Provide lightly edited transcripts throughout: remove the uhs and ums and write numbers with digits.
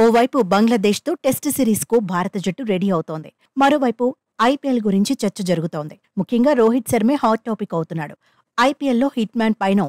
ఓవైపు బంగ్లాదేశ్తో టెస్ట్ సిరీస్కు భారత జట్టు రెడీ అవుతోంది. మరోవైపు ఐపీఎల్ గురించి చర్చ జరుగుతోంది. ముఖ్యంగా రోహిత్ శర్మే హాట్ టాపిక్ అవుతున్నాడు. ఐపీఎల్లో హిట్ మ్యాన్ పైన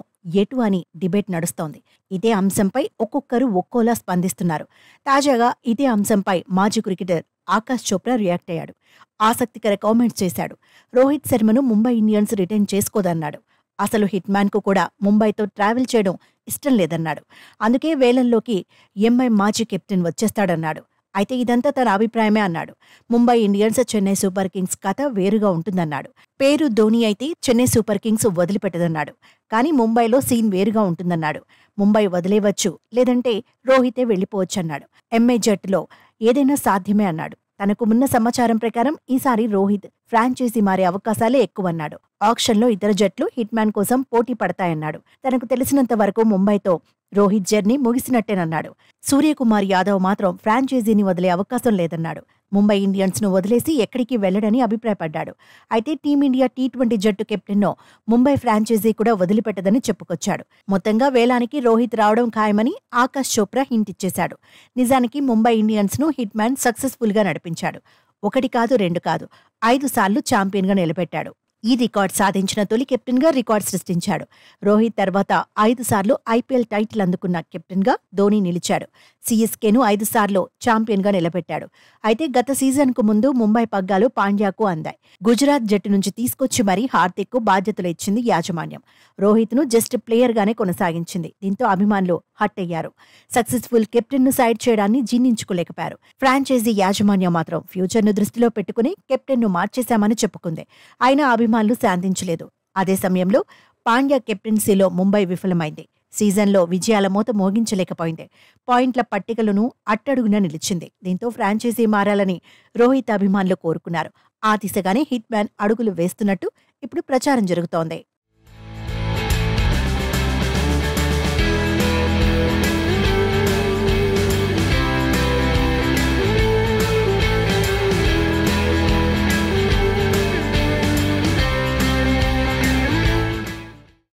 ఎటు అని డిబేట్ నడుస్తోంది. ఇదే అంశంపై ఒక్కొక్కరు ఒక్కోలా స్పందిస్తున్నారు. తాజాగా ఇదే అంశంపై మాజీ క్రికెటర్ ఆకాష్ చోప్రా రియాక్ట్ అయ్యాడు. ఆసక్తికర కామెంట్స్ చేశాడు. రోహిత్ శర్మను ముంబై ఇండియన్స్ రిటైన్ చేసుకోదన్నాడు. అసలు హిట్ మ్యాన్ కు కూడా ముంబైతో ట్రావెల్ చేయడం ఇష్టం లేదన్నాడు. అందుకే వేలంలోకి ఎంఐ మాజీ కెప్టెన్ వచ్చేస్తాడన్నాడు. అయితే ఇదంతా తన అభిప్రాయమే అన్నాడు. Mumbai Indians Chennai super Kings కథ వేరుగా ఉంటుందన్నాడు. పేరు ధోని అయితే చెన్నై సూపర్ కింగ్స్ వదిలిపెట్టదన్నాడు. కానీ ముంబైలో సీన్ వేరుగా ఉంటుందన్నాడు. ముంబై వదిలేవచ్చు, లేదంటే రోహితే వెళ్లిపోవచ్చన్నాడు. ఎంఐ జట్టులో ఏదైనా సాధ్యమే అన్నాడు. తనకు ఉన్న సమాచారం ప్రకారం ఈసారి రోహిత్ ఫ్రాంచైజీ మారే అవకాశాలే ఎక్కువన్నాడు. ఆక్షన్లో ఇతర జట్లు హిట్ మ్యాన్ కోసం పోటీ పడతాయన్నాడు. తనకు తెలిసినంత వరకు ముంబైతో రోహిత్ జర్నీ ముగిసినట్టేనన్నాడు. సూర్యకుమార్ యాదవ్ మాత్రం ఫ్రాంచైజీని వదిలే అవకాశం లేదన్నాడు. ముంబై ఇండియన్స్ ను వదిలేసి ఎక్కడికి వెళ్లడని అభిప్రాయపడ్డాడు. అయితే టీమిండియా టీ20 జట్టు కెప్టెన్ను ముంబై ఫ్రాంచైజీ కూడా వదిలిపెట్టదని చెప్పుకొచ్చాడు. మొత్తంగా వేలానికి రోహిత్ రావడం ఖాయమని ఆకాష్ చోప్రా హింట్ ఇచ్చేశాడు. నిజానికి ముంబై ఇండియన్స్ ను హిట్ మ్యాన్ సక్సెస్ఫుల్ గా నడిపించాడు. 1 కాదు 2 కాదు 5 సార్లు ఛాంపియన్ గా నిలబెట్టాడు. ఈ రికార్డ్ సాధించిన తొలి కెప్టెన్ గా రికార్డ్ సృష్టించాడు. రోహిత్ తర్వాత 5 సార్లు ఐపీఎల్ టైటిల్ అందుకున్న కెప్టెన్ గా ధోని నిలిచాడు. సిఎస్కేను 5 సార్లు ఛాంపియన్ గా నిలబెట్టాడు. అయితే గత సీజన్ కు ముందు ముంబై పగ్గాలు పాండ్యాకు అందాయి. గుజరాత్ జట్టు నుంచి తీసుకొచ్చి మరీ హార్దిక్ కు బాధ్యతలు ఇచ్చింది యాజమాన్యం. రోహిత్ ను జస్ట్ ప్లేయర్ గానే కొనసాగించింది. దీంతో అభిమానులు హట్ అయ్యారు. సక్సెస్ఫుల్ కెప్టెన్ ను సైడ్ చేయడాన్ని జీర్ణించుకోలేకపోయారు. ఫ్రాంచైజీ యాజమాన్యం మాత్రం ఫ్యూచర్ ను దృష్టిలో పెట్టుకుని కెప్టెన్ ను మార్చేశామని చెప్పుకుంది. అయినా అభిమానులు శాంతించలేదు. అదే సమయంలో పాండ్యా కెప్టెన్సీలో ముంబై విఫలమైంది. సీజన్లో విజయాల మోత మోగించలేకపోయింది. పాయింట్ల పట్టికలను అట్టడుగున నిలిచింది. దీంతో ఫ్రాంచైజీ మారాలని రోహిత్ అభిమానులు కోరుకున్నారు. ఆ దిశగానే హిట్ మ్యాన్ అడుగులు వేస్తున్నట్టు ఇప్పుడు ప్రచారం జరుగుతోంది.